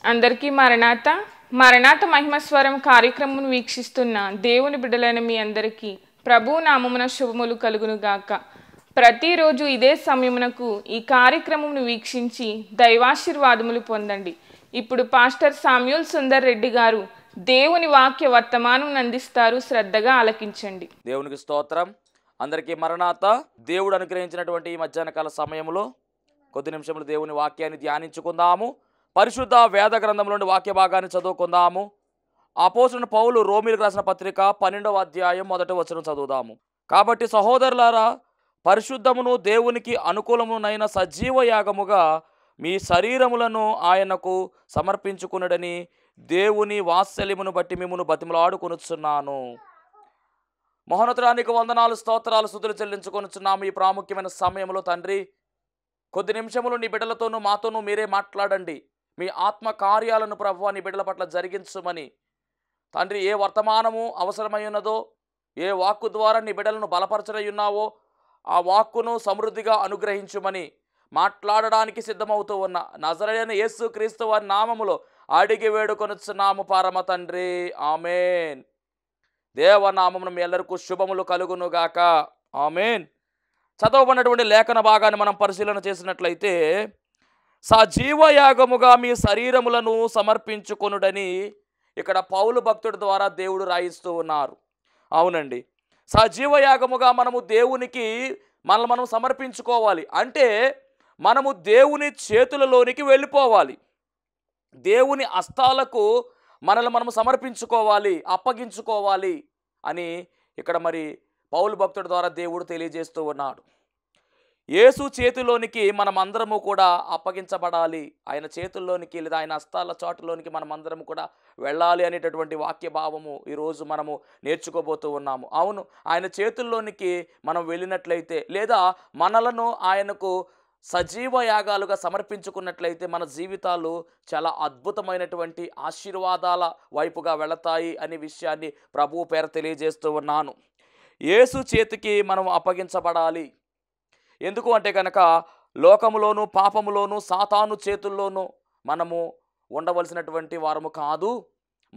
అందరికీ మరణాత మరణాత మహిమస్వరం కార్యక్రమం వీక్షిస్తున్న దేవుని బిడ్డలైన మీ అందరికీ ప్రభు నామమున శుభములు కలుగును గాక. ప్రతిరోజు ఇదే సమయమునకు ఈ కార్యక్రమమును వీక్షించి దైవాశీర్వాదములు పొందండి. ఇప్పుడు పాస్టర్ సామ్యూల్ సుందర్ రెడ్డి గారు దేవుని వాక్య వర్తమానం అందిస్తారు. శ్రద్ధగా ఆలకించండి. దేవునికి స్తోత్రం. అందరికీ మరణాత. దేవుడు అనుగ్రహించినటువంటి ఈ మధ్యాహ్న కాల సమయంలో కొద్ది నిమిషములు దేవుని వాక్యాన్ని ధ్యానించుకుందాము. పరిశుద్ధ వేద గ్రంథంలోని వాక్య భాగాన్ని చదువుకుందాము. అపోస్తలుడైన పౌలు రోమీయులకు రాసిన పత్రిక 12వ అధ్యాయం 1వ వచనం చదువుదాము. కాబట్టి సహోదరులారా, పరిశుద్ధమును దేవునికి అనుకూలమునైన సజీవ యాగముగా మీ శరీరములను ఆయనకు సమర్పించుకునడని దేవుని వాత్సల్యమును బట్టి మిమ్మును బతిమలాడుకొనుచున్నాను. మహోన్నతుడానికి వందనాలు, స్తోత్రాలు, స్తుతులు చెల్లించుకొనుచున్నాము. ఈ ప్రాముఖ్యమైన సమయంలో తండ్రి, కొద్ది నిమిషములు నీ బిడ్డలతోనూ మాతోనూ మీరే మాట్లాడండి. మీ ఆత్మ కార్యాలను ప్రభువా నీ బిడ్డల పట్ల జరిగించుమని తండ్రి, ఏ వర్తమానము అవసరమై ఉన్నదో, ఏ వాక్కు ద్వారా నీ బిడ్డలను బలపరచనై ఉన్నావో ఆ వాక్కును సమృద్ధిగా అనుగ్రహించుమని మాట్లాడడానికి సిద్ధమవుతూ ఉన్న నజరేయుడైన యేసు క్రీస్తు వారి నామములో అడిగి వేడుకొనుచున్నాము పరమ తండ్రి, ఆమేన్. దేవనామమున మీ ಎಲ್ಲರಿಗೂ శుభములు కలుగునుగాక, ఆమేన్. చదవబడినటువంటి లేఖన భాగాన్ని మనం పరిశీలన చేసినట్లయితే, సజీవయాగముగా మీ శరీరములను సమర్పించుకొనుడని ఇక్కడ పౌలు భక్తుడి ద్వారా దేవుడు రాయిస్తూ ఉన్నారు. అవునండి, సజీవయాగముగా మనము దేవునికి మనల్ని మనం సమర్పించుకోవాలి. అంటే మనము దేవుని చేతులలోనికి వెళ్ళిపోవాలి. దేవుని హస్తాలకు మనల్ని మనము సమర్పించుకోవాలి, అప్పగించుకోవాలి అని ఇక్కడ మరి పౌలు భక్తుడి ద్వారా దేవుడు తెలియజేస్తూ ఉన్నాడు. యేసు చేతిలోనికి మనమందరము కూడా అప్పగించబడాలి. ఆయన చేతుల్లోనికి లేదా ఆయన హస్తాల చాటులోనికి మనమందరము కూడా వెళ్ళాలి అనేటటువంటి వాక్య భావము ఈరోజు మనము నేర్చుకోబోతూ ఉన్నాము. అవును, ఆయన చేతుల్లోనికి మనం వెళ్ళినట్లయితే లేదా మనలను ఆయనకు సజీవ యాగాలుగా సమర్పించుకున్నట్లయితే మన జీవితాలు చాలా అద్భుతమైనటువంటి ఆశీర్వాదాల వైపుగా వెళతాయి అనే విషయాన్ని ప్రభువు పేర తెలియజేస్తూ ఉన్నాను. యేసు చేతికి మనం అప్పగించబడాలి. ఎందుకు అంటే కనుక లోకములోను పాపములోను సాతాను చేతుల్లోనూ మనము ఉండవలసినటువంటి వారము కాదు.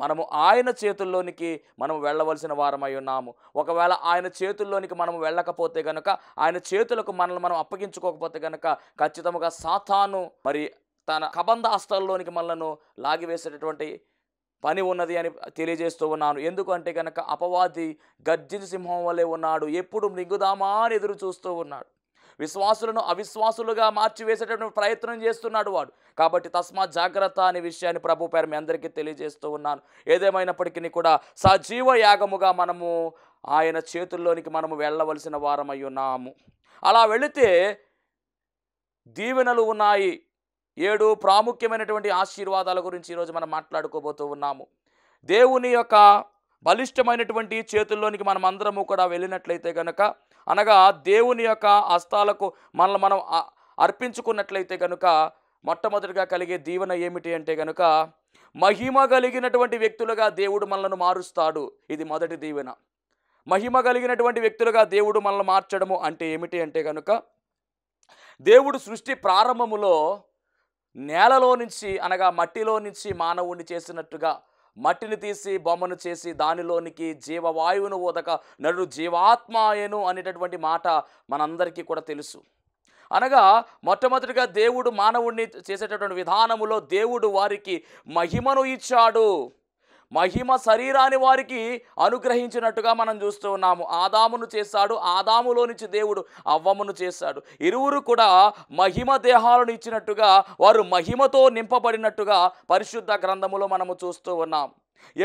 మనము ఆయన చేతుల్లోనికి మనం వెళ్ళవలసిన వారమై ఉన్నాము. ఒకవేళ ఆయన చేతుల్లోనికి మనం వెళ్ళకపోతే కనుక, ఆయన చేతులకు మనల్ని మనం అప్పగించుకోకపోతే కనుక ఖచ్చితంగా సాతాను మరి తన కబంధ హస్తాల్లోనికి మనలను లాగివేసేటటువంటి పని ఉన్నది అని తెలియజేస్తూ ఉన్నాను. ఎందుకు అంటే కనుక అపవాది గర్జించు సింహం వలె ఉన్నాడు. ఎప్పుడు మింగుదామా అని ఎదురు చూస్తూ ఉన్నాడు. విశ్వాసులను అవిశ్వాసులుగా మార్చివేసేటటువంటి ప్రయత్నం చేస్తున్నాడు వాడు. కాబట్టి తస్మాత్ జాగ్రత్త అనే విషయాన్ని ప్రభు పేరు మీ అందరికీ తెలియజేస్తూ ఉన్నాను. ఏదేమైనప్పటికీ కూడా సజీవ యాగముగా మనము ఆయన చేతుల్లోనికి మనము వెళ్ళవలసిన వారమై ఉన్నాము. అలా వెళితే దీవెనలు ఉన్నాయి. 7 ప్రాముఖ్యమైనటువంటి ఆశీర్వాదాల గురించి ఈరోజు మనం మాట్లాడుకోబోతూ ఉన్నాము. దేవుని యొక్క బలిష్టమైనటువంటి చేతుల్లోనికి మనం అందరము కూడా వెళ్ళినట్లయితే కనుక, అనగా దేవుని యొక్క హస్తాలకు మనల్ని మనం అర్పించుకున్నట్లయితే కనుక మొట్టమొదటిగా కలిగే దీవెన ఏమిటి అంటే కనుక మహిమ కలిగినటువంటి వ్యక్తులుగా దేవుడు మనల్ని మారుస్తాడు. ఇది మొదటి దీవెన. మహిమ కలిగినటువంటి వ్యక్తులుగా దేవుడు మనల్ని మార్చడము అంటే ఏమిటి అంటే కనుక, దేవుడు సృష్టి ప్రారంభములో నేలలో నుంచి అనగా మట్టిలో నుంచి మానవుణ్ణి చేసినట్టుగా మట్టిని తీసి బొమ్మను చేసి దానిలోనికి జీవవాయువును ఊదక నరుడు జీవాత్మాయను అనేటటువంటి మాట మనందరికీ కూడా తెలుసు. అనగా మొట్టమొదటిగా దేవుడు మానవుణ్ణి చేసేటటువంటి విధానములో దేవుడు వారికి మహిమను ఇచ్చాడు. మహిమ శరీరాన్ని వారికి అనుగ్రహించినట్టుగా మనం చూస్తూ ఉన్నాము. ఆదామును చేశాడు, ఆదాములో నుంచి దేవుడు అవ్వమును చేశాడు. ఇరువురు కూడా మహిమ దేహాలను ఇచ్చినట్టుగా వారు మహిమతో నింపబడినట్టుగా పరిశుద్ధ గ్రంథములో మనము చూస్తూ ఉన్నాం.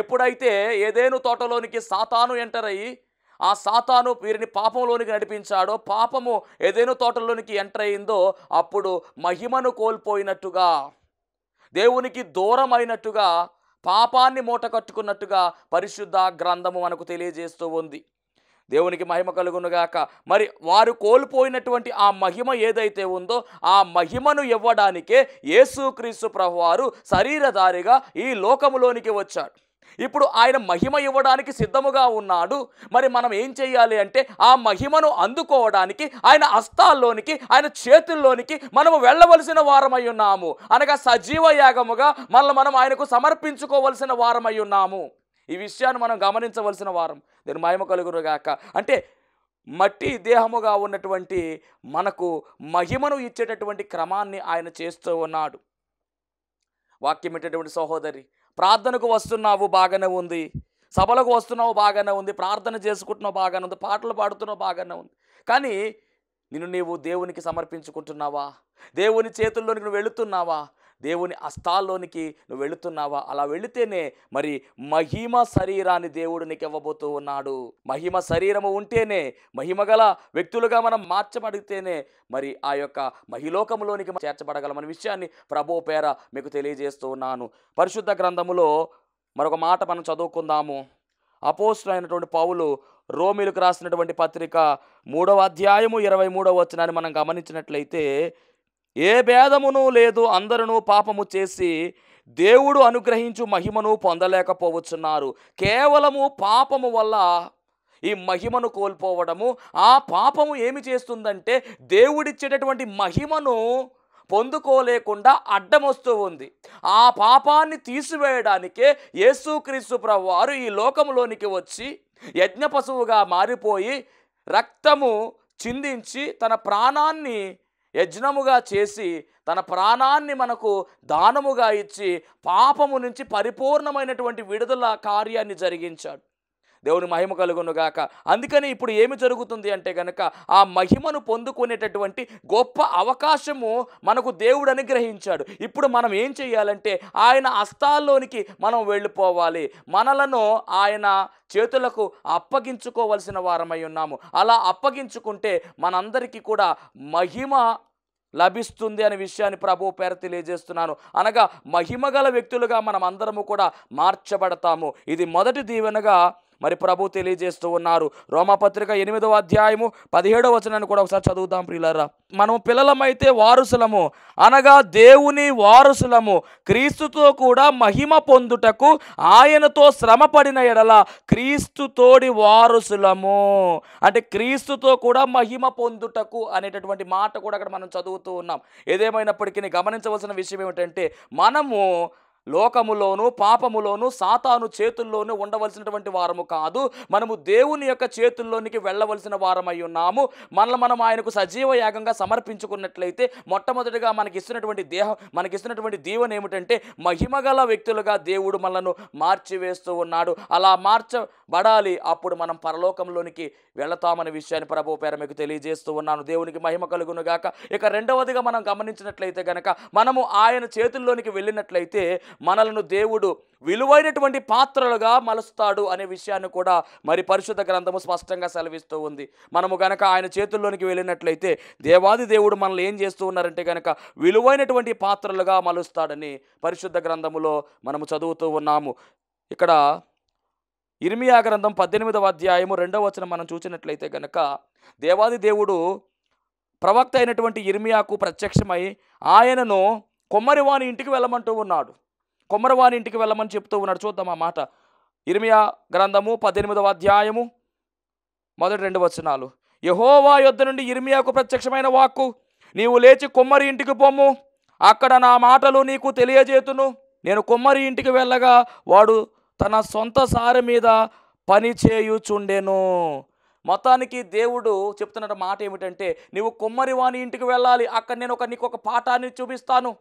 ఎప్పుడైతే ఏదేను తోటలోనికి సాతాను ఎంటర్ అయ్యి ఆ సాతాను వీరిని పాపంలోనికి నడిపించాడో, పాపము ఏదేను తోటలోనికి ఎంటర్ అయిందో అప్పుడు మహిమను కోల్పోయినట్టుగా, దేవునికి దూరమైనట్టుగా, పాపాన్ని మూట కట్టుకున్నట్టుగా పరిశుద్ధ గ్రంథము మనకు తెలియజేస్తూ ఉంది. దేవునికి మహిమ కలుగునుగాక. మరి వారు కోల్పోయినటువంటి ఆ మహిమ ఏదైతే ఉందో ఆ మహిమను ఇవ్వడానికే యేసుక్రీస్తు ప్రభువారు శరీరధారిగా ఈ లోకములోనికి వచ్చాడు. ఇప్పుడు ఆయన మహిమ ఇవ్వడానికి సిద్ధముగా ఉన్నాడు. మరి మనం ఏం చేయాలి అంటే ఆ మహిమను అందుకోవడానికి ఆయన హస్తాల్లోనికి, ఆయన చేతుల్లోనికి మనము వెళ్ళవలసిన వారమై ఉన్నాము. అనగా సజీవ యాగముగా మనం ఆయనకు సమర్పించుకోవలసిన వారమై ఉన్నాము. ఈ విషయాన్ని మనం గమనించవలసిన వారం. దీని మహిమ కలుగునుగాక. అంటే మట్టి దేహముగా ఉన్నటువంటి మనకు మహిమను ఇచ్చేటటువంటి క్రమాన్ని ఆయన చేస్తూ ఉన్నాడు. వాక్యం ఇచ్చేటువంటి సహోదరి, ప్రార్థనకు వస్తున్నావు, బాగానే ఉంది. సభలకు వస్తున్నావు, బాగానే ఉంది. ప్రార్థన చేసుకుంటున్నావు, బాగానే ఉంది. పాటలు పాడుతున్నావు, బాగానే ఉంది. కానీ నీవు దేవునికి సమర్పించుకుంటున్నావా? దేవుని చేతుల్లోనికి నువ్వు వెళుతున్నావా? దేవుని హస్తాల్లోనికి నువ్వు వెళుతున్నావా? అలా వెళితేనే మరి మహిమ శరీరాన్ని దేవుడు నీకు ఇవ్వబోతూ ఉన్నాడు. మహిమ శరీరము ఉంటేనే, మహిమగల వ్యక్తులుగా మనం మార్చబడితేనే మరి ఆ యొక్క మహిలోకములోనికి చేర్చబడగలమనే విషయాన్ని ప్రభు పేర మీకు తెలియజేస్తూ ఉన్నాను. పరిశుద్ధ గ్రంథములో మరొక మాట మనం చదువుకుందాము. అపోస్తలుడైనటువంటి పౌలు రోమీయులకు రాసినటువంటి పత్రిక 3వ అధ్యాయము 23వ వచనాన్ని మనం గమనించినట్లయితే, ఏ భేదమును లేదు, అందరూ పాపము చేసి దేవుడు అనుగ్రహించు మహిమను పొందలేకపోవచ్చున్నారు. కేవలము పాపము వల్ల ఈ మహిమను కోల్పోవడము, ఆ పాపము ఏమి చేస్తుందంటే దేవుడిచ్చేటటువంటి మహిమను పొందుకోలేకుండా అడ్డం వస్తూ ఉంది. ఆ పాపాన్ని తీసివేయడానికే యేసుక్రీస్తు ప్రభువారు ఈ లోకంలోనికి వచ్చి యజ్ఞ పశువుగా మారిపోయి రక్తము చిందించి తన ప్రాణాన్ని యజ్ఞముగా చేసి తన ప్రాణాన్ని మనకు దానముగా ఇచ్చి పాపము నుంచి పరిపూర్ణమైనటువంటి విడుదల కార్యాన్ని జరిగించాడు. దేవుని మహిమ కలుగునుగాక. అందుకని ఇప్పుడు ఏమి జరుగుతుంది అంటే కనుక ఆ మహిమను పొందుకునేటటువంటి గొప్ప అవకాశము మనకు దేవుడు అనుగ్రహించాడు. ఇప్పుడు మనం ఏం చేయాలంటే ఆయన హస్తాల్లోనికి మనం వెళ్ళిపోవాలి. మనలను ఆయన చేతులకు అప్పగించుకోవలసిన వారమై ఉన్నాము. అలా అప్పగించుకుంటే మనందరికీ కూడా మహిమ లభిస్తుంది అనే విషయాన్ని ప్రభు పేర తెలియజేస్తున్నాను. అనగా మహిమగల వ్యక్తులుగా మనం అందరము కూడా మార్చబడతాము. ఇది మొదటి దీవెనగా మరి ప్రభు తెలియజేస్తూ ఉన్నారు. రోమాపత్రిక 8వ అధ్యాయము 17వ వచనాన్ని కూడా ఒకసారి చదువుదాం ప్రియులారా. మనం పిల్లలమైతే వారసులము, అనగా దేవుని వారసులము, క్రీస్తుతో కూడా మహిమ పొందుటకు ఆయనతో శ్రమపడిన ఎడల క్రీస్తుతోడి వారసులము. అంటే క్రీస్తుతో కూడా మహిమ పొందుటకు అనేటటువంటి మాట కూడా అక్కడ మనం చదువుతూ ఉన్నాం. ఏదేమైనప్పటికీ గమనించవలసిన విషయం ఏమిటంటే మనము లోకములోను పాపములోను సాతాను చేతుల్లోనూ ఉండవలసినటువంటి వారము కాదు. మనము దేవుని యొక్క చేతుల్లోనికి వెళ్ళవలసిన వారమై ఉన్నాము. మనం ఆయనకు సజీవ యాగంగా సమర్పించుకున్నట్లయితే మొట్టమొదటిగా మనకిస్తున్నటువంటి దీవెన ఏమిటంటే మహిమగల వ్యక్తులుగా దేవుడు మనలను మార్చివేస్తూ ఉన్నాడు. అలా మార్చబడాలి. అప్పుడు మనం పరలోకంలోనికి వెళతామనే విషయాన్ని ప్రభు పేర మీకు తెలియజేస్తూ ఉన్నాను. దేవునికి మహిమ కలుగును గాక. ఇక రెండవదిగా మనం గమనించినట్లయితే గనక మనము ఆయన చేతుల్లోనికి వెళ్ళినట్లయితే మనలను దేవుడు విలువైనటువంటి పాత్రలుగా మలుస్తాడు అనే విషయాన్ని కూడా మరి పరిశుద్ధ గ్రంథము స్పష్టంగా సెలవిస్తూ ఉంది. మనము గనక ఆయన చేతుల్లోనికి వెళ్ళినట్లయితే దేవాది దేవుడు మనల్ని ఏం చేస్తూ ఉన్నారంటే గనక విలువైనటువంటి పాత్రలుగా మలుస్తాడని పరిశుద్ధ గ్రంథములో మనము చదువుతూ ఉన్నాము. ఇక్కడ ఇర్మియా గ్రంథం 18వ అధ్యాయము 2వ వచనం మనం చూసినట్లయితే గనక దేవాది దేవుడు ప్రవక్త అయినటువంటి ఇర్మియాకు ప్రత్యక్షమై ఆయనను కొమ్మరివాని ఇంటికి వెళ్ళమంటూ ఉన్నాడు. కొమ్మరివాని ఇంటికి వెళ్ళమని చెప్తూ ఉన్నాడు. చూద్దాం ఆ మాట. ఇర్మియా గ్రంథము 18వ అధ్యాయము 1-2 వచనాలు. యెహోవా యొద్ద నుండి ఇర్మియాకు ప్రత్యక్షమైన వాక్కు, నీవు లేచి కొమ్మరి ఇంటికి పొమ్ము, అక్కడ నా మాటలు నీకు తెలియజేతును. నేను కొమ్మరి ఇంటికి వెళ్ళగా వాడు తన సొంత సారె మీద పని చేయుచుండెను. మొత్తానికి దేవుడు చెప్తున్న మాట ఏమిటంటే నీవు కొమ్మరి వాని ఇంటికి వెళ్ళాలి. అక్కడ నేను నీకు ఒక పాఠాన్ని చూపిస్తాను,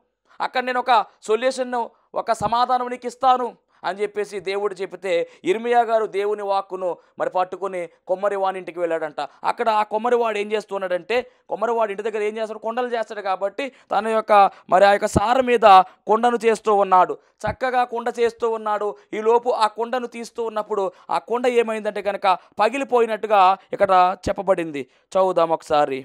అక్కడ నేను ఒక సొల్యూషన్, ఒక సమాధానం నీకు ఇస్తాను అని చెప్పేసి దేవుడు చెప్తే ఇర్మియా గారు దేవుని వాక్కును మరి పట్టుకుని కొమ్మరివాడి ఇంటికి వెళ్ళాడంట. అక్కడ ఆ కొమ్మరివాడు ఏం చేస్తున్నాడంటే కొమ్మరివాడి ఇంటి దగ్గర ఏం చేస్తాడు, కొండలు చేస్తాడు కాబట్టి తన యొక్క మరి ఆ యొక్క సార మీద కొండను చేస్తూ ఉన్నాడు. చక్కగా కొండ చేస్తూ ఉన్నాడు. ఈ లోపు ఆ కొండను తీస్తూ ఉన్నప్పుడు ఆ కొండ ఏమైందంటే కనుక పగిలిపోయినట్టుగా ఇక్కడ చెప్పబడింది. చదువుదాం ఒకసారి.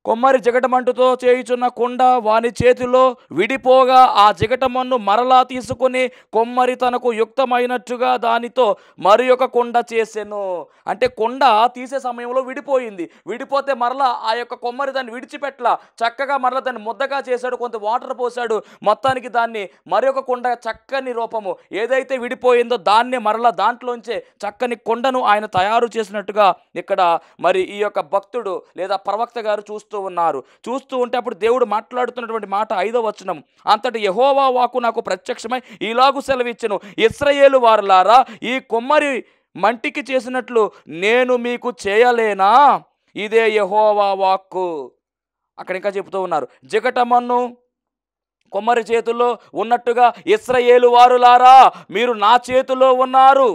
కొమ్మరి జిగటమంటుతో చేయుచున్న కుండ వాని చేతిలో విడిపోగా ఆ జిగటమన్ను మరలా తీసుకుని కొమ్మరి తనకు యుక్తమైనట్టుగా దానితో మరి ఒక కుండ చేసెను. అంటే కుండ తీసే సమయంలో విడిపోయింది. విడిపోతే మరలా ఆ యొక్క కొమ్మరి దాన్ని విడిచిపెట్ల, చక్కగా మరలా దాన్ని ముద్దగా చేశాడు, కొంత వాటర్ పోశాడు. మొత్తానికి దాన్ని మరి ఒక కుండ చక్కని రూపము ఏదైతే విడిపోయిందో దాన్నే మరలా దాంట్లోంచే చక్కని కుండను ఆయన తయారు చేసినట్టుగా ఇక్కడ మరి ఈ యొక్క భక్తుడు లేదా ప్రవక్త గారు చూస్తూ ఉన్నారు. చూస్తూ ఉంటే అప్పుడు దేవుడు మాట్లాడుతున్నటువంటి మాట 5వ వచనం, అంతటి యెహోవా వాక్కు నాకు ప్రత్యక్షమై ఇలాగు సెలవిచ్చెను, ఇశ్రాయేలు వారలారా, ఈ కొమ్మరి మంటికి చేసినట్లు నేను మీకు చేయలేనా? ఇదే యెహోవా వాక్కు. అక్కడ ఇంకా చెబుతూ ఉన్నారు, జిగటమన్ను కొమ్మరి చేతుల్లో ఉన్నట్టుగా ఇశ్రాయేలు వారులారా, మీరు నా చేతిలో ఉన్నారు.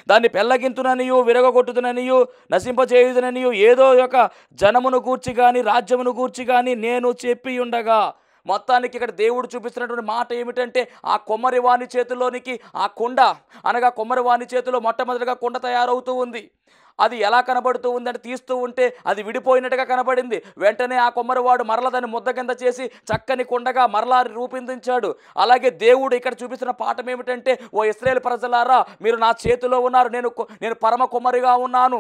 దాన్ని పెళ్ళగింతుననియు విరగొట్టుదుననియు నశింపచేయుదుననియు ఏదో ఒక జనమును గూర్చి కానీ రాజ్యమును గూర్చి కానీ నేను చెప్పి ఉండగా, మొత్తానికి ఇక్కడ దేవుడు చూపిస్తున్నటువంటి మాట ఏమిటంటే, ఆ కొమ్మరివాని చేతిలోనికి ఆ కుండ, అనగా కొమ్మరివాని చేతిలో మొట్టమొదటిగా కుండ తయారవుతూ ఉంది. అది ఎలా కనబడుతూ ఉందంటే, తీస్తూ ఉంటే అది విడిపోయినట్టుగా కనబడింది. వెంటనే ఆ కొమ్మరివాడు మరల దాన్ని ముద్ద కింద చేసి చక్కని కుండగా మరలా రూపొందించాడు. అలాగే దేవుడు ఇక్కడ చూపిస్తున్న పాఠం ఏమిటంటే, ఓ ఇశ్రాయేలు ప్రజలారా, మీరు నా చేతిలో ఉన్నారు, నేను పరమ కొమ్మరిగా ఉన్నాను,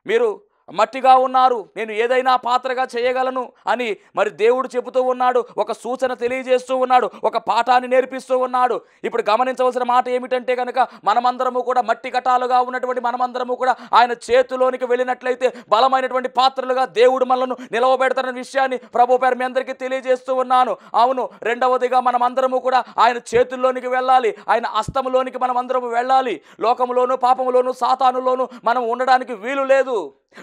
మీరు మట్టిగా ఉన్నారు, నేను ఏదైనా పాత్రగా చేయగలను అని మరి దేవుడు చెబుతూ ఉన్నాడు. ఒక సూచన తెలియజేస్తూ ఉన్నాడు, ఒక పాఠాన్ని నేర్పిస్తూ ఉన్నాడు. ఇప్పుడు గమనించవలసిన మాట ఏమిటంటే కనుక, మనమందరము కూడా మట్టి ఘటాలుగా ఉన్నటువంటి మనమందరము కూడా ఆయన చేతిలోనికి వెళ్ళినట్లయితే బలమైనటువంటి పాత్రలుగా దేవుడు మనల్ని నిలవబెడతారన్న విషయాన్ని ప్రభు పేరు మీ అందరికీ తెలియజేస్తూ ఉన్నాను. అవును, రెండవదిగా మనమందరము కూడా ఆయన చేతుల్లోనికి వెళ్ళాలి, ఆయన హస్తములోనికి మనమందరము వెళ్ళాలి. లోకములోను పాపములోను సాతానులోను మనం ఉండడానికి వీలు లేదు.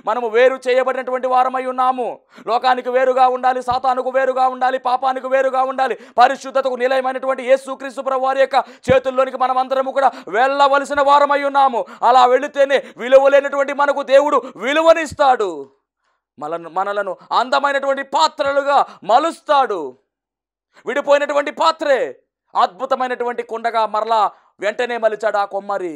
మనము వేరు చేయబడినటువంటి వారమై ఉన్నాము. లోకానికి వేరుగా ఉండాలి, సాతానుకు వేరుగా ఉండాలి, పాపానికి వేరుగా ఉండాలి. పరిశుద్ధతకు నిలయమైనటువంటి యేసుక్రీస్తు ప్రభువు వారి యొక్క చేతుల్లోనికి మనం అందరము కూడా వెళ్ళవలసిన వారమై ఉన్నాము. అలా వెళితేనే విలువలేనటువంటి మనకు దేవుడు విలువనిస్తాడు, మనలను అందమైనటువంటి పాత్రలుగా మలుస్తాడు. విడిపోయినటువంటి పాత్రే అద్భుతమైనటువంటి కుండగా మరలా వెంటనే మలిచాడు ఆ కొమ్మరి.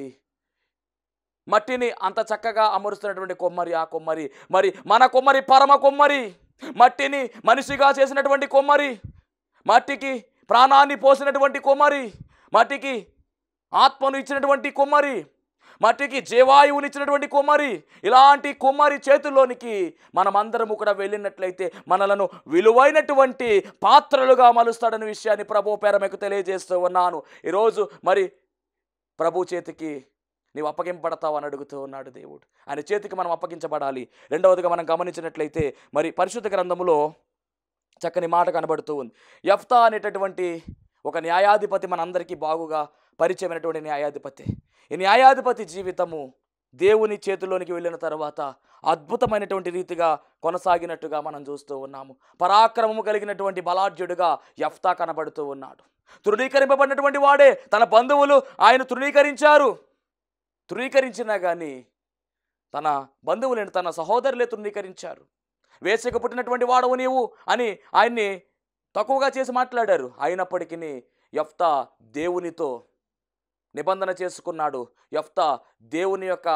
మట్టిని అంత చక్కగా అమరుస్తున్నటువంటి కొమ్మరి ఆ కొమ్మరి, మరి మన కొమ్మరి పరమ కొమ్మరి, మట్టిని మనిషిగా చేసినటువంటి కొమ్మరి, మట్టికి ప్రాణాన్ని పోసినటువంటి కొమ్మరి, మట్టికి ఆత్మను ఇచ్చినటువంటి కొమ్మరి, మట్టికి జీవాయువునిచ్చినటువంటి కొమ్మరి. ఇలాంటి కొమ్మరి చేతుల్లోనికి మనమందరము కూడా వెళ్ళినట్లయితే మనలను విలువైనటువంటి పాత్రలుగా మలుస్తాడనే విషయాన్ని ప్రభు పేర మీకు తెలియజేస్తూ ఉన్నాను. ఈరోజు మరి ప్రభు చేతికి నీవు అప్పగింపడతావు అని అడుగుతూ ఉన్నాడు దేవుడు. ఆయన చేతికి మనం అప్పగించబడాలి. రెండవదిగా మనం గమనించినట్లయితే మరి పరిశుద్ధ గ్రంథములో చక్కని మాట కనబడుతూ ఉంది. యెఫ్తా అనేటటువంటి ఒక న్యాయాధిపతి మనందరికీ బాగుగా పరిచయమైనటువంటి న్యాయాధిపతి. ఈ న్యాయాధిపతి జీవితము దేవుని చేతిలోనికి వెళ్ళిన తర్వాత అద్భుతమైనటువంటి రీతిగా కొనసాగినట్టుగా మనం చూస్తూ ఉన్నాము. పరాక్రమము కలిగినటువంటి బలాఢ్యుడుగా యెఫ్తా కనబడుతూ ఉన్నాడు. తృణీకరింపబడినటువంటి వాడే, తన బంధువులు ఆయన తృణీకరించినా కానీ తన బంధువులను తన సహోదరులే తృణీకరించారు. వేసకు పుట్టినటువంటి వాడవు నీవు అని ఆయన్ని తక్కువగా చేసి మాట్లాడారు. అయినప్పటికీ యెఫ్తా దేవునితో నిబంధన చేసుకున్నాడు. యెఫ్తా దేవుని యొక్క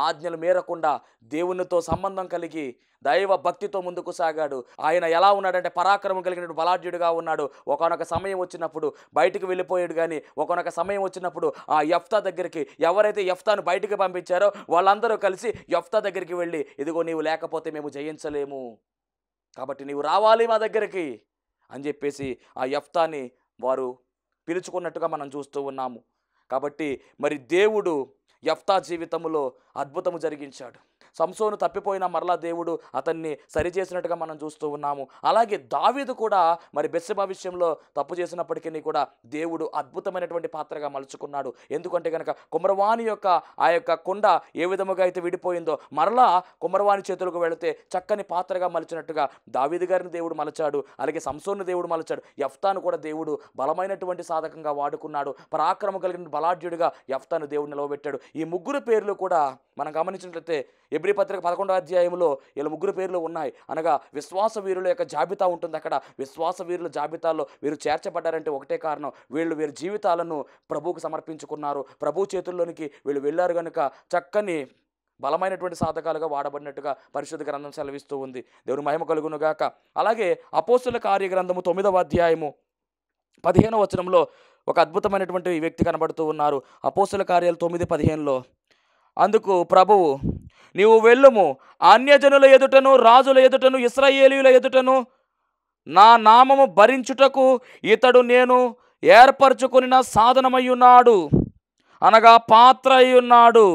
ఆజ్ఞలు మేరకుండా దేవునితో సంబంధం కలిగి దైవ భక్తితో ముందుకు సాగాడు. ఆయన ఎలా ఉన్నాడంటే పరాక్రమం కలిగిన బలాఢ్యుడిగా ఉన్నాడు. ఒకానొక సమయం వచ్చినప్పుడు బయటికి వెళ్ళిపోయాడు. కానీ ఒకానొక సమయం వచ్చినప్పుడు ఆ యెఫ్తా దగ్గరికి ఎవరైతే యెఫ్తాను బయటికి పంపించారో వాళ్ళందరూ కలిసి యెఫ్తా దగ్గరికి వెళ్ళి, ఇదిగో నీవు లేకపోతే మేము జయించలేము, కాబట్టి నీవు రావాలి మా దగ్గరికి అని చెప్పేసి ఆ యెఫ్తాని వారు పిలుచుకున్నట్టుగా మనం చూస్తూ ఉన్నాము. కాబట్టి మరి దేవుడు యెఫ్తా జీవితంలో అద్భుతము జరిగించాడు. సంసోను తప్పిపోయిన మరలా దేవుడు అతన్ని సరిచేసినట్టుగా మనం చూస్తూ ఉన్నాము. అలాగే దావీదు కూడా మరి బెత్షెబా విషయంలో తప్పు చేసినప్పటికీ కూడా దేవుడు అద్భుతమైనటువంటి పాత్రగా మలుచుకున్నాడు. ఎందుకంటే కనుక కుమ్మరవాణి యొక్క ఆ యొక్క కుండ ఏ విధముగా అయితే విడిపోయిందో మరలా కుమ్మరవాణి చేతులకు వెళితే చక్కని పాత్రగా మలిచినట్టుగా దావీదు గారిని దేవుడు మలచాడు. అలాగే సంసోను దేవుడు మలచాడు. యెఫ్తాను కూడా దేవుడు బలమైనటువంటి సాధకంగా వాడుకున్నాడు. పరాక్రమం కలిగిన బలాఢ్యుడిగా యెఫ్తాను దేవుడు నిలవబెట్టాడు. ఈ ముగ్గురు పేర్లు కూడా మనం గమనించినట్లయితే ఎబ్రీ పత్రిక 11వ అధ్యాయంలో వీళ్ళ ముగ్గురు పేర్లు ఉన్నాయి. అనగా విశ్వాస వీరుల యొక్క జాబితా ఉంటుంది. అక్కడ విశ్వాస వీరుల జాబితాలో వీరు చేర్చబడ్డారంటే ఒకటే కారణం, వీరి జీవితాలను ప్రభువుకు సమర్పించుకున్నారు. ప్రభు చేతుల్లోనికి వీళ్ళు వెళ్ళారు కనుక చక్కని బలమైనటువంటి సాధకాలుగా వాడబడినట్టుగా పరిశుద్ధ గ్రంథం సెలవిస్తూ ఉంది. దేవుని మహిమ కలుగును గాక. అలాగే అపోస్తుల కార్య గ్రంథము 9వ అధ్యాయము 15వ వచనంలో ఒక అద్భుతమైనటువంటి వ్యక్తి కనబడుతూ ఉన్నారు. అపోస్తుల కార్యాలు 9:15లో అందుకు ప్రభువు, నీవు వెళ్ళుము, అన్యజనుల ఎదుటను రాజుల ఎదుటను ఇశ్రాయేలీయుల ఎదుటను నా నామము భరించుటకు ఇతడు నేను ఏర్పరచుకొనిన సాధనమయ్యున్నాడు, అనగా పాత్ర అయ్యున్నాడు.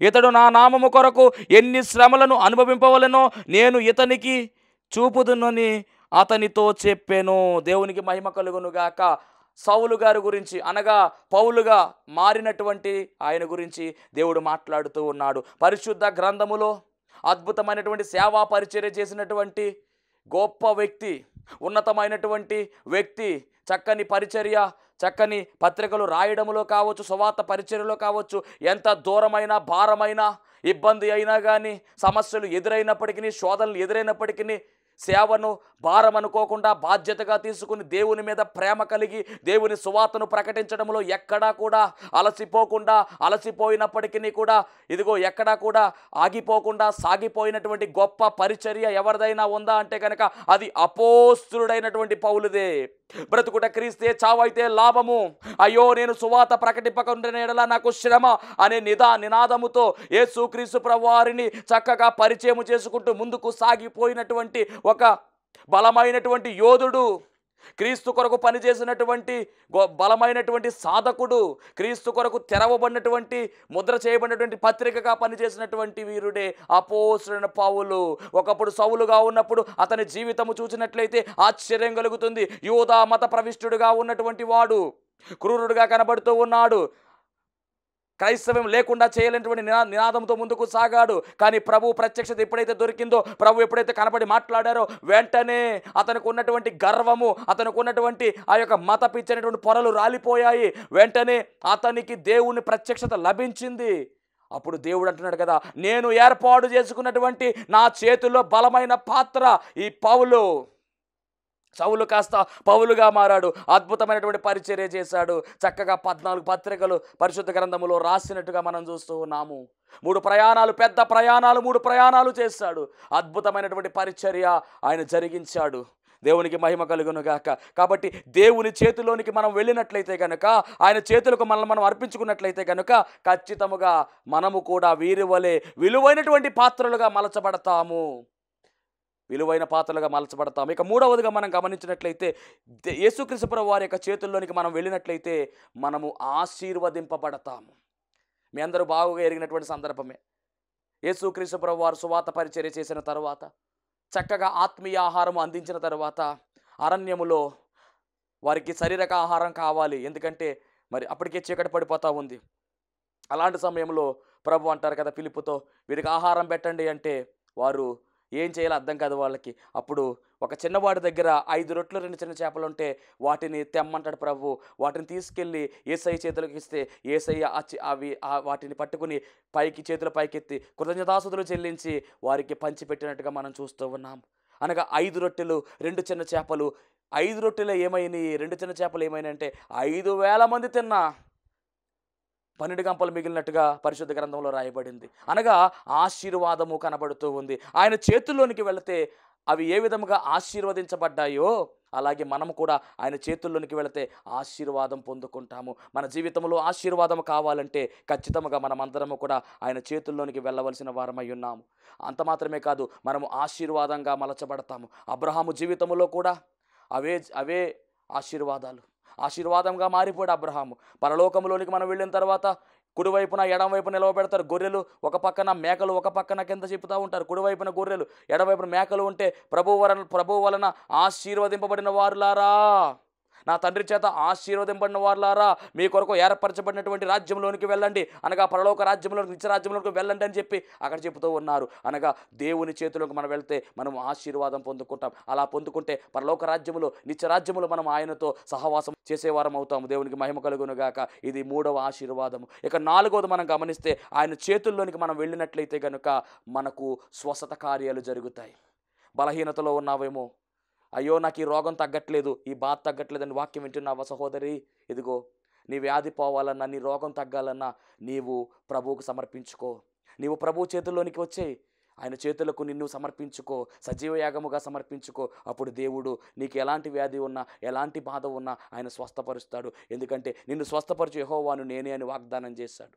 ఇతడు నా నామము కొరకు ఎన్ని శ్రమలను అనుభవింపవలెనో నేను ఇతనికి చూపుదునని అతనితో చెప్పాను. దేవునికి మహిమ కలుగును గాక. సౌలు గారి గురించి, అనగా పౌలుగా మారినటువంటి ఆయన గురించి దేవుడు మాట్లాడుతూ ఉన్నాడు. పరిశుద్ధ గ్రంథములో అద్భుతమైనటువంటి సేవా పరిచర్య చేసినటువంటి గొప్ప వ్యక్తి, ఉన్నతమైనటువంటి వ్యక్తి, చక్కని పరిచర్య, చక్కని పత్రికలు రాయడంలో కావచ్చు, సువార్త పరిచర్యలో కావచ్చు, ఎంత దూరమైన భారమైన ఇబ్బంది అయినా కానీ, సమస్యలు ఎదురైనప్పటికీ, శోధనలు ఎదురైనప్పటికీ సేవను భారం అనుకోకుండా బాధ్యతగా తీసుకుని దేవుని మీద ప్రేమ కలిగి దేవుని సువార్తను ప్రకటించడంలో ఎక్కడా కూడా అలసిపోకుండా, అలసిపోయినప్పటికీ కూడా ఇదిగో ఎక్కడా కూడా ఆగిపోకుండా సాగిపోయినటువంటి గొప్ప పరిచర్య ఎవరిదైనా ఉందా అంటే కనుక అది అపోస్తులుడైనటువంటి పౌలుదే. బ్రతుకుట క్రీస్తే, చావైతే లాభము, అయ్యో నేను సువార్త ప్రకటింపకుండా ఎడల నాకు శ్రమ అనే నినాదముతో యేసుక్రీస్తు ప్రభువారిని చక్కగా పరిచయం చేసుకుంటూ ముందుకు సాగిపోయినటువంటి ఒక బలమైనటువంటి యోధుడు, క్రీస్తు కొరకు పనిచేసినటువంటి బలమైనటువంటి సాధకుడు, క్రీస్తు కొరకు తెరవబడినటువంటి ముద్ర చేయబడినటువంటి పత్రికగా పనిచేసినటువంటి వీరుడే అపోస్తలుడైన పౌలు. ఒకప్పుడు సౌలుగా ఉన్నప్పుడు అతని జీవితము చూసినట్లయితే ఆశ్చర్యం కలుగుతుంది. యూదా మత ప్రవిష్టుడుగా ఉన్నటువంటి వాడు క్రూరుడుగా కనబడుతూ ఉన్నాడు. క్రైస్తవం లేకుండా చేయలేనటువంటి నినాదంతో ముందుకు సాగాడు. కానీ ప్రభు ప్రత్యక్షత ఎప్పుడైతే దొరికిందో, ప్రభు ఎప్పుడైతే కనబడి మాట్లాడారో, వెంటనే అతనికి ఉన్నటువంటి గర్వము, అతనికి ఉన్నటువంటి ఆ యొక్క మత పిచ్చైనటువంటి పొరలు రాలిపోయాయి. వెంటనే అతనికి దేవుని ప్రత్యక్షత లభించింది. అప్పుడు దేవుడు అంటున్నాడు కదా, నేను ఏర్పాటు చేసుకున్నటువంటి నా చేతుల్లో బలమైన పాత్ర ఈ పౌలు. సౌలు కాస్త పౌలుగా మారాడు. అద్భుతమైనటువంటి పరిచర్య చేశాడు. చక్కగా 14 పత్రికలు పరిశుద్ధ గ్రంథములో రాసినట్టుగా మనం చూస్తూ ఉన్నాము. 3 ప్రయాణాలు, పెద్ద ప్రయాణాలు, 3 ప్రయాణాలు చేశాడు. అద్భుతమైనటువంటి పరిచర్య ఆయన జరిగించాడు. దేవునికి మహిమ కలుగును గాక. కాబట్టి దేవుని చేతిలోనికి మనం వెళ్ళినట్లయితే కనుక, ఆయన చేతులకు మనల్ని మనం అర్పించుకున్నట్లయితే కనుక ఖచ్చితముగా మనము కూడా వీరి వలె విలువైనటువంటి పాత్రలుగా మలచబడతాము. విలువైన పాత్రలుగా మలచబడతాము. ఇక మూడవదిగా మనం గమనించినట్లయితే, యేసుక్రీస్తు ప్రభువు వారి యొక్క చేతుల్లోనికి మనం వెళ్ళినట్లయితే మనము ఆశీర్వదింపబడతాము. మీ అందరూ బాగుగా ఎరిగినటువంటి సందర్భమే. యేసుక్రీస్తు ప్రభువు వారు సువార్త పరిచర్య చేసిన తర్వాత, చక్కగా ఆత్మీయ ఆహారం అందించిన తర్వాత, అరణ్యములో వారికి శారీరక ఆహారం కావాలి. ఎందుకంటే మరి అప్పటికే చీకటి పడిపోతూ ఉంది. అలాంటి సమయంలో ప్రభు అంటారు కదా ఫిలిప్పుతో, వీరికి ఆహారం పెట్టండి అంటే వారు ఏం చేయాలో అర్థం కాదు వాళ్ళకి. అప్పుడు ఒక చిన్నవాడి దగ్గర 5 రొట్టెలు 2 చిన్న చేపలు ఉంటే వాటిని తెమ్మంటాడు ప్రభు. వాటిని తీసుకెళ్ళి యేసయ్య చేతులకు ఇస్తే యేసయ్య వాటిని పట్టుకుని చేతుల పైకెత్తి కృతజ్ఞతాస్తుతులు చెల్లించి వారికి పంచిపెట్టినట్టుగా మనం చూస్తూ ఉన్నాం. అనగా 5 రొట్టెలు 2 చిన్న చేపలు. 5 రొట్టెలు ఏమైనాయి, 2 చిన్న చేపలు ఏమైనా అంటే 5,000 మంది తిన్నా 12 గంపలు మిగిలినట్టుగా పరిశుద్ధ గ్రంథంలో రాయబడింది. అనగా ఆశీర్వాదము కనబడుతూ ఉంది. ఆయన చేతుల్లోనికి వెళితే అవి ఏ విధముగా ఆశీర్వదించబడ్డాయో అలాగే మనము కూడా ఆయన చేతుల్లోనికి వెళితే ఆశీర్వాదం పొందుకుంటాము. మన జీవితంలో ఆశీర్వాదం కావాలంటే ఖచ్చితంగా మనమందరము కూడా ఆయన చేతుల్లోనికి వెళ్ళవలసిన వారమై ఉన్నాము. అంత మాత్రమే కాదు, మనము ఆశీర్వాదంగా మలచబడతాము. అబ్రహాము జీవితంలో కూడా అవే ఆశీర్వాదంగా మారిపోయాడు అబ్రహాము. పరలోకంలోనికి మనం వెళ్ళిన తర్వాత కుడివైపున ఎడమవైపు నిలవబెడతారు. గొర్రెలు ఒక పక్కన, మేకలు ఒక పక్కన కింద చెప్తూ ఉంటారు. కుడివైపున గొర్రెలు, ఎడమవైపున మేకలు ఉంటే ప్రభువు వలన ఆశీర్వదింపబడిన వారులారా, నా తండ్రి చేత ఆశీర్వదింపబడిన వారులారా, మీ కొరకు ఏర్పరచబడినటువంటి రాజ్యంలోనికి వెళ్ళండి, అనగా పరలోక రాజ్యంలోకి, నిత్య రాజ్యంలోకి వెళ్ళండి అని చెప్పి అక్కడ చెబుతూ ఉన్నారు. అనగా దేవుని చేతులకు మనం వెళ్తే మనం ఆశీర్వాదం పొందుకుంటాం. అలా పొందుకుంటే పరలోక రాజ్యములో, నిత్య రాజ్యములో మనం ఆయనతో సహవాసం చేసేవారం అవుతాము. దేవునికి మహిమ కలుగును గాక. ఇది 3వ ఆశీర్వాదము. ఇక 4వది మనం గమనిస్తే, ఆయన చేతుల్లోనికి మనం వెళ్ళినట్లయితే కనుక మనకు స్వస్థత కార్యాలు జరుగుతాయి. బలహీనతలో ఉన్నావేమో, అయ్యో నాకు ఈ రోగం తగ్గట్లేదు, ఈ బాధ తగ్గట్లేదని వాక్యం వింటున్నావా సహోదరి? ఇదిగో నీ వ్యాధి పోవాలన్నా, నీ రోగం తగ్గాలన్నా నీవు ప్రభువుకు సమర్పించుకో. నీవు ప్రభు చేతుల్లోనికి వచ్చేయి, ఆయన చేతులకు నిన్ను సమర్పించుకో, సజీవ యాగముగా సమర్పించుకో. అప్పుడు దేవుడు నీకు ఎలాంటి వ్యాధి ఉన్నా, ఎలాంటి బాధ ఉన్నా ఆయన స్వస్థపరుస్తాడు. ఎందుకంటే నిన్ను స్వస్థపరిచే యెహోవాను నేనే అని వాగ్దానం చేశాడు.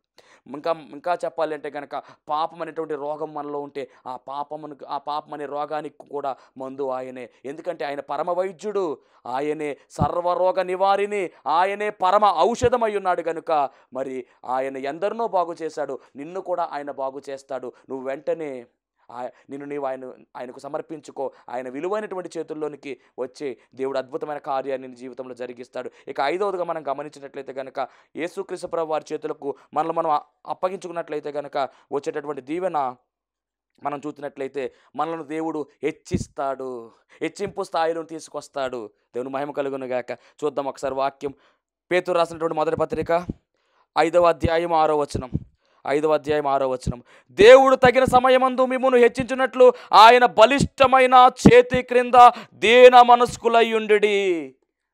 ఇంకా చెప్పాలి అంటే కనుక పాపం అనేటువంటి రోగం మనలో ఉంటే ఆ పాపం అనే రోగానికి కూడా మందు ఆయనే. ఎందుకంటే ఆయన పరమ వైద్యుడు, ఆయనే సర్వరోగ నివారిణి, ఆయనే పరమ ఔషధమై ఉన్నాడు కనుక మరి ఆయన ఎందరినో బాగు చేశాడు, నిన్ను కూడా ఆయన బాగు చేస్తాడు. నువ్వు వెంటనే నీవు ఆయనకు సమర్పించుకో. ఆయన విలువైనటువంటి చేతుల్లోనికి వచ్చే దేవుడు అద్భుతమైన కార్యాన్ని నీ జీవితంలో జరిగిస్తాడు. ఇక 5వదిగా మనం గమనించినట్లయితే కనుక యేసుక్రీస్తు ప్రభువు వారి చేతులకు మనల్ని మనం అప్పగించుకున్నట్లయితే కనుక వచ్చేటటువంటి దీవెన మనం చూసినట్లయితే మనల్ని దేవుడు హెచ్చిస్తాడు, హెచ్చింపు స్థాయిలో తీసుకొస్తాడు. దేవుని మహిమ కలుగును గాక. చూద్దాం ఒకసారి వాక్యం. పేతురు రాసినటువంటి మొదటి పత్రిక 5వ అధ్యాయం 6వ వచనం. 5వ అధ్యాయం 6వ వచనం. దేవుడు తగిన సమయమందు మిమ్మును హెచ్చించున్నట్లు ఆయన బలిష్టమైన చేతి క్రింద దీన మనస్కులయ్యుండుడి.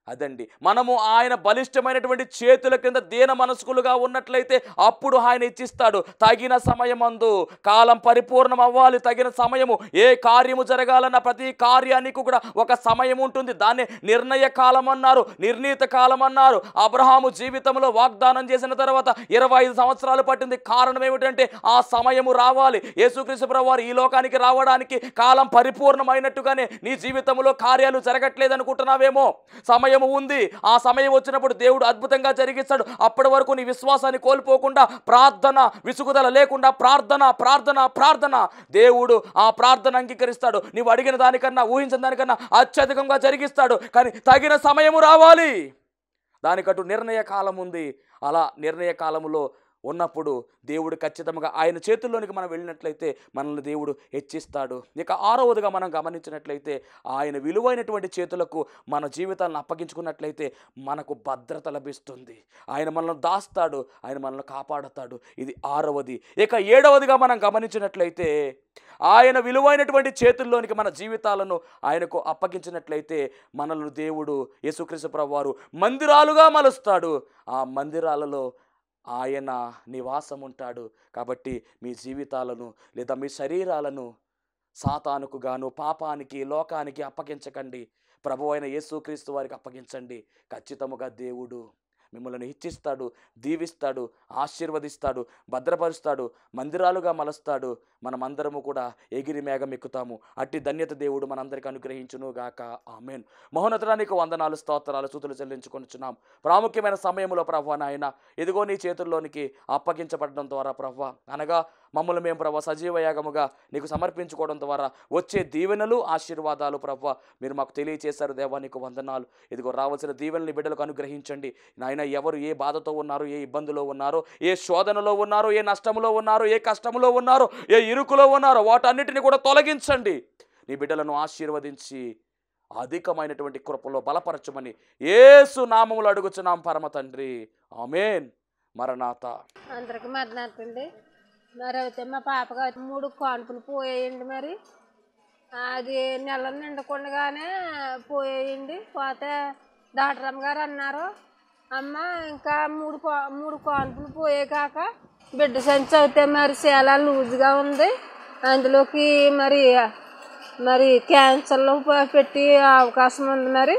అదండి, మనము ఆయన బలిష్టమైనటువంటి చేతుల కింద దీన మనస్కులుగా ఉన్నట్లయితే అప్పుడు ఆయన ఇచ్చిస్తాడు. తగిన సమయమందు, కాలం పరిపూర్ణం అవ్వాలి, తగిన సమయము. ఏ కార్యము జరగాలన్న ప్రతి కార్యానికి కూడా ఒక సమయం ఉంటుంది. దాన్ని నిర్ణయ కాలం అన్నారు, నిర్ణీత కాలం అన్నారు. అబ్రహాము జీవితంలో వాగ్దానం చేసిన తర్వాత 25 సంవత్సరాలు పట్టింది. కారణం ఏమిటంటే ఆ సమయము రావాలి. యేసుక్రీస్తు ప్రభువారు ఈ లోకానికి రావడానికి కాలం పరిపూర్ణమైనట్టుగానే నీ జీవితంలో కార్యాలు జరగట్లేదు అనుకుంటున్నావేమో. సమయం ఉంది, ఆ సమయం వచ్చినప్పుడు దేవుడు అద్భుతంగా జరిగిస్తాడు. అప్పటి వరకు నీ విశ్వాసాన్ని కోల్పోకుండా, ప్రార్థన విసుగుదల లేకుండా ప్రార్థన ప్రార్థన ప్రార్థన, దేవుడు ఆ ప్రార్థన అంగీకరిస్తాడు. నీవు అడిగిన దానికన్నా, ఊహించిన దానికన్నా అత్యధికంగా జరిగిస్తాడు. కానీ తగిన సమయము రావాలి, దానికటు నిర్ణయ కాలం ఉంది. అలా నిర్ణయ కాలములో ఉన్నప్పుడు దేవుడు ఖచ్చితంగా ఆయన చేతుల్లోనికి మనం వెళ్ళినట్లయితే మనల్ని దేవుడు హెచ్చిస్తాడు. ఇక 6వదిగా మనం గమనించినట్లయితే ఆయన విలువైనటువంటి చేతులకు మన జీవితాలను అప్పగించుకున్నట్లయితే మనకు భద్రత లభిస్తుంది. ఆయన మనల్ని దాస్తాడు, ఆయన మనల్ని కాపాడుతాడు. ఇది 6వది. ఇక 7వదిగా మనం గమనించినట్లయితే ఆయన విలువైనటువంటి చేతుల్లోనికి మన జీవితాలను ఆయనకు అప్పగించినట్లయితే మనల్ని దేవుడు యేసుక్రీస్తు ప్రభువారు మందిరాలుగా మలుస్తాడు. ఆ మందిరాలలో ఆయన నివాసం ఉంటాడు. కాబట్టి మీ జీవితాలను లేదా మీ శరీరాలను సాతానుకు గాను, పాపానికి, లోకానికి అప్పగించకండి. ప్రభువైన యేసుక్రీస్తు వారికి అప్పగించండి. ఖచ్చితముగా దేవుడు మిమ్మల్ని హెచ్చిస్తాడు, దీవిస్తాడు, ఆశీర్వదిస్తాడు, భద్రపరుస్తాడు, మందిరాలుగా మలుస్తాడు. మనమందరము కూడా ఎగిరి మేఘం ఎక్కుతాము. అట్టి ధన్యత దేవుడు మనందరికీ అనుగ్రహించును గాక. ఆమేన్. మహోన్నతానికి వందనాలు, స్తోత్రాలు, స్తుతులు చెల్లించుకొనుచున్నాం. ప్రాముఖ్యమైన సమయంలో ప్రభువా నాయన ఇదిగో నీ చేతుల్లోనికి అప్పగించబడడం ద్వారా ప్రభువా, అనగా మమ్మల్ని మేము ప్రభువా సజీవ యాగముగా నీకు సమర్పించుకోవడం ద్వారా వచ్చే దీవెనలు, ఆశీర్వాదాలు ప్రభువా మీరు మాకు తెలియచేశారు. దేవా నీకు వందనాలు. ఇదిగో రావాల్సిన దీవెనల్ని బిడ్డలకు అనుగ్రహించండి నాయన. ఎవరు ఏ బాధతో ఉన్నారో, ఏ ఇబ్బందులో ఉన్నారో, ఏ శోధనలో ఉన్నారో, ఏ నష్టములో ఉన్నారో, ఏ కష్టములో ఉన్నారో, ఏ ఇరుకులో ఉన్నారో వాటన్నిటిని కూడా తొలగించండి. నీ బిడ్డలను ఆశీర్వదించి అధికమైనటువంటి కృపలో బలపరచమని యేసు నామములో అడుగుచున్నాం పరమ తండ్రి. ఆమేన్. మరణాత. అందరికి మరణాతండి. మరి అయితే మా పాపగా 3 కాన్పులు పోయేయండి. మరి అది నెల నిండకుండగానే పోయేయండి. పోతే డాక్టర్ అమ్మగారు అన్నారు, అమ్మ ఇంకా 3 కాన్పులు పోయే కాక బిడ్డ సంచి అయితే మరి చాలా లూజ్గా ఉంది, అందులోకి మరి క్యాన్సర్లో పెట్టే అవకాశం ఉంది. మరి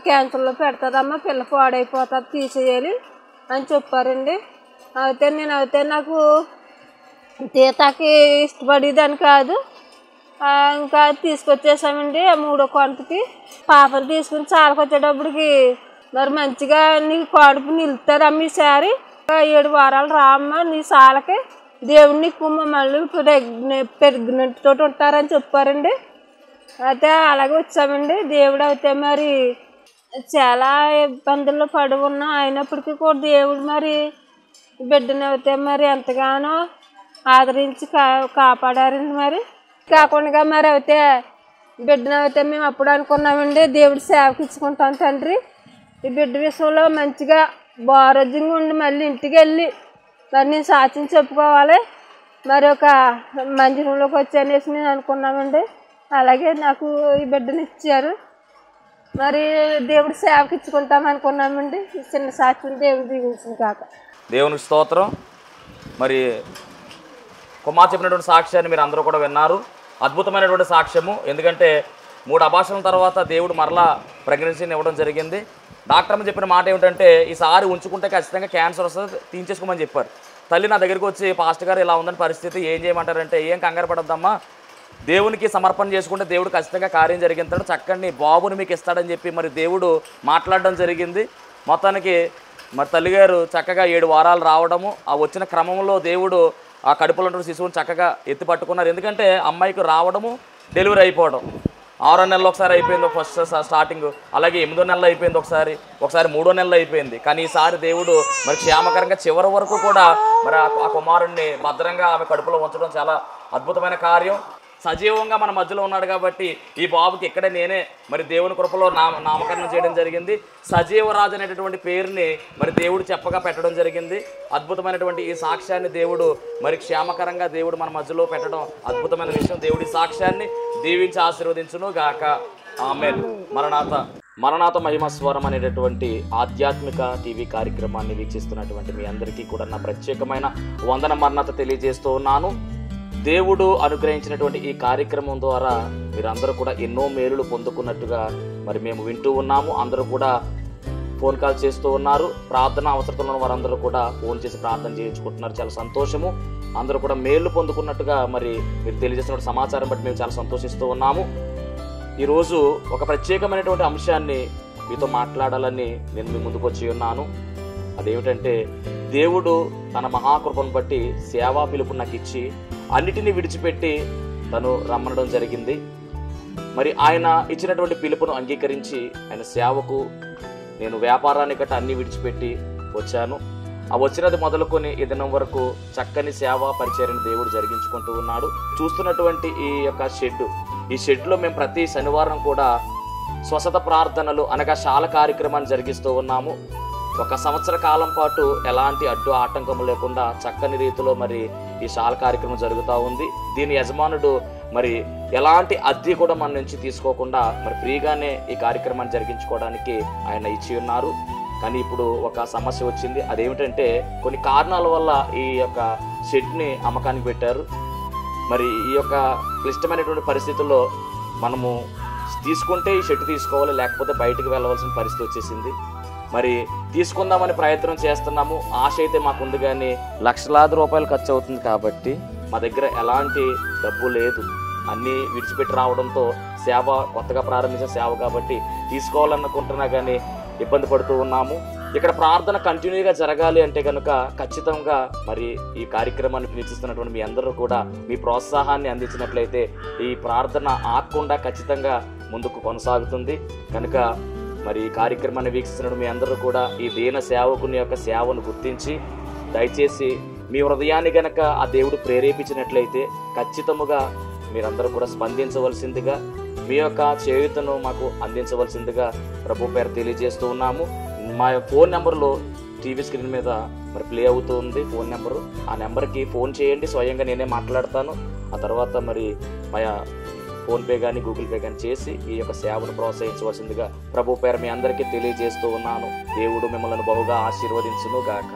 క్యాన్సర్లో పెడుతుందమ్మా, పిల్ల పాడైపోతుంది, తీసేయాలి అని చెప్పారండి. అయితే నాకు తీతాకి ఇష్టపడేదాన్ని కాదు. ఇంకా తీసుకొచ్చేసామండి 3వ కాన్పుకి. పాపను తీసుకుని చాలకొచ్చేటప్పటికి మరి మంచిగా నీ కడుపు నిలుతుందమ్మ ఈసారి 7 వారాలు రామ్మ నీ సాలకి దేవుడిని కుమ్మ మళ్ళీ పెరిగినట్టుతో ఉంటారని చెప్పారండి. అయితే అలాగే వచ్చామండి. దేవుడు అయితే మరి చాలా ఇబ్బందుల్లో పడి ఉన్నాం, అయినప్పటికీ కూడా దేవుడు మరి బిడ్డని అయితే మరి ఎంతగానో ఆదరించి కాపాడారండి. మరి కాకుండా మరి అయితే బిడ్డను అయితే మేము అప్పుడు అనుకున్నామండి దేవుడు సేవకి ఇచ్చుకుంటాం తండ్రి, ఈ బిడ్డ విషయంలో మంచిగా ఆరోగ్యంగా ఉండి మళ్ళీ ఇంటికి వెళ్ళి మరి నేను సాక్ష్యం చెప్పుకోవాలి, మరి ఒక మందిరంలోకి వచ్చానేసి నేను అనుకున్నామండి. అలాగే నాకు ఈ బిడ్డని ఇచ్చారు. మరి దేవుడు సేవకి ఇచ్చుకుంటాం అనుకున్నామండి. చిన్న సాక్ష్యం దేవుడు దిగించింది కాక. దేవునికి స్తోత్రం. మరి కుమార్ చెప్పినటువంటి సాక్ష్యాన్ని మీరు అందరూ కూడా విన్నారు. అద్భుతమైనటువంటి సాక్ష్యము. ఎందుకంటే 3 అబార్షన్ల తర్వాత దేవుడు మరలా ప్రెగ్నెన్సీని ఇవ్వడం జరిగింది. డాక్టర్ చెప్పిన మాట ఏమిటంటే ఈసారి ఉంచుకుంటే ఖచ్చితంగా క్యాన్సర్ వస్తుంది, తీయించేసుకోమని చెప్పారు. తల్లి నా దగ్గరికి వచ్చి పాస్టర్ గారు ఇలా ఉందని పరిస్థితి, ఏం చేయమంటారంటే ఏం కంగారు పడద్దమ్మా, దేవునికి సమర్పణ చేసుకుంటే దేవుడు ఖచ్చితంగా కార్యం జరిగిస్తాడు, చక్కని బాబుని మీకు ఇస్తాడని చెప్పి మరి దేవుడు మాట్లాడడం జరిగింది. మొత్తానికి మరి తల్లిగారు చక్కగా 7 వారాలు రావడము, ఆ వచ్చిన క్రమంలో దేవుడు ఆ కడుపులో ఉన్న శిశువుని చక్కగా ఎత్తి పట్టుకున్నారు. ఎందుకంటే అమ్మాయికి రావడము, డెలివరీ అయిపోవడం 6వ నెలలో ఒకసారి అయిపోయింది ఫస్ట్ స్టార్టింగ్, అలాగే 8వ నెలలో అయిపోయింది, ఒకసారి 3వ నెలలో అయిపోయింది. కానీ ఈసారి దేవుడు మరి క్షేమకరంగా చివరి వరకు కూడా మరి ఆ కుమారుణ్ణి భద్రంగా ఆమె కడుపులో ఉంచడం చాలా అద్భుతమైన కార్యం. సజీవంగా మన మధ్యలో ఉన్నాడు కాబట్టి ఈ బాబుకి ఇక్కడే నేనే మరి దేవుని కృపలో నామకరణం చేయడం జరిగింది. సజీవరాజు అనేటటువంటి పేరుని మరి దేవుడు చెప్పగా పెట్టడం జరిగింది. అద్భుతమైనటువంటి ఈ సాక్ష్యాన్ని దేవుడు మరి క్షేమకరంగా దేవుడు మన మధ్యలో పెట్టడం అద్భుతమైన విషయం. దేవుడి సాక్ష్యాన్ని దీవించి ఆశీర్వదించును గాక. ఆమేన్. మరణాత మహిమస్వరం అనేటటువంటి ఆధ్యాత్మిక టీవీ కార్యక్రమాన్ని వీక్షిస్తున్నటువంటి మీ అందరికీ కూడా నా ప్రత్యేకమైన వందన మరణాత తెలియజేస్తూ ఉన్నాను. దేవుడు అనుగ్రహించినటువంటి ఈ కార్యక్రమం ద్వారా మీరందరూ కూడా ఎన్నో మేలులు పొందుకున్నట్టుగా మరి మేము వింటూ ఉన్నాము. అందరూ కూడా ఫోన్ కాల్ చేస్తూ ఉన్నారు. ప్రార్థన అవసరతలో ఉన్న వారందరూ కూడా ఫోన్ చేసి ప్రార్థన చేయించుకుంటున్నారు. చాలా సంతోషము. అందరూ కూడా మేలు పొందుకున్నట్టుగా మరి మీరు తెలియజేస్తున్న సమాచారం బట్టి మేము చాలా సంతోషిస్తూ ఉన్నాము. ఈరోజు ఒక ప్రత్యేకమైనటువంటి అంశాన్ని మీతో మాట్లాడాలని నేను మీ ముందుకు వచ్చి ఉన్నాను. అదేమిటంటే దేవుడు తన మహాకృపను బట్టి సేవా పిలుపు నాకు ఇచ్చి అన్నిటినీ విడిచిపెట్టి తను రమ్మనడం జరిగింది. మరి ఆయన ఇచ్చినటువంటి పిలుపును అంగీకరించి ఆయన సేవకు నేను వ్యాపారాన్ని గట్ట అన్ని విడిచిపెట్టి వచ్చాను. ఆ వచ్చినది మొదలుకొని ఈ దినం వరకు చక్కని సేవా పరిచర్యను దేవుడు జరిగించుకుంటూ ఉన్నాడు. చూస్తున్నటువంటి ఈ యొక్క ఈ షెడ్లో మేము ప్రతి శనివారం కూడా స్వస్థత ప్రార్థనలు అనగా శాల కార్యక్రమాన్ని జరిగిస్తూ ఉన్నాము. 1 సంవత్సర కాలం పాటు ఎలాంటి అడ్డు ఆటంకం లేకుండా చక్కని రీతిలో మరి ఈ శాల కార్యక్రమం జరుగుతూ ఉంది. దీని యజమానుడు మరి ఎలాంటి అద్దె కూడా మన నుంచి తీసుకోకుండా మరి ఫ్రీగానే ఈ కార్యక్రమాన్ని జరిగించుకోవడానికి ఆయన ఇచ్చి ఉన్నారు. కానీ ఇప్పుడు ఒక సమస్య వచ్చింది. అదేమిటంటే కొన్ని కారణాల వల్ల ఈ యొక్క షెడ్ని అమ్మకానికి పెట్టారు. మరి ఈ యొక్క క్లిష్టమైనటువంటి పరిస్థితుల్లో మనము తీసుకుంటే ఈ షెడ్ తీసుకోవాలి, లేకపోతే బయటకు వెళ్ళవలసిన పరిస్థితి వచ్చేసింది. మరి తీసుకుందామని ప్రయత్నం చేస్తున్నాము. ఆశ అయితే మాకుంది, కానీ లక్షలాది రూపాయలు ఖర్చు అవుతుంది కాబట్టి మా దగ్గర ఎలాంటి డబ్బు లేదు. అన్నీ విడిచిపెట్టి రావడంతో సేవ కొత్తగా ప్రారంభించిన సేవ కాబట్టి తీసుకోవాలనుకుంటున్నా కానీ ఇబ్బంది పడుతూ ఉన్నాము. ఇక్కడ ప్రార్థన కంటిన్యూగా జరగాలి అంటే కనుక ఖచ్చితంగా మరి ఈ కార్యక్రమాన్ని వీక్షిస్తున్నటువంటి మీ అందరూ కూడా మీ ప్రోత్సాహాన్ని అందించినట్లయితే ఈ ప్రార్థన ఆగకుండా ఖచ్చితంగా ముందుకు కొనసాగుతుంది. కనుక మరి ఈ కార్యక్రమాన్ని వీక్షిస్తున్న మీ అందరూ కూడా ఈ దీన సేవకుని యొక్క సేవను గుర్తించి దయచేసి మీ హృదయాన్ని గనక ఆ దేవుడు ప్రేరేపించినట్లయితే ఖచ్చితముగా మీరందరూ కూడా స్పందించవలసిందిగా, మీ యొక్క చేయూతను మాకు అందించవలసిందిగా ప్రభు పేరు తెలియజేస్తూ ఉన్నాము. మా ఫోన్ నెంబర్లో టీవీ స్క్రీన్ మీద మరి ప్లే అవుతూ ఉంది ఫోన్ నెంబరు. ఆ నెంబర్కి ఫోన్ చేయండి, స్వయంగా నేనే మాట్లాడతాను. ఆ తర్వాత మరి మా ఫోన్పే కానీ గూగుల్ పే కానీ చేసి ఈ యొక్క సేవను ప్రోత్సహించవలసిందిగా ప్రభు పేరు మీ అందరికీ తెలియజేస్తూ ఉన్నాను. దేవుడు మిమ్మల్ని బహుగా ఆశీర్వదించును గాక.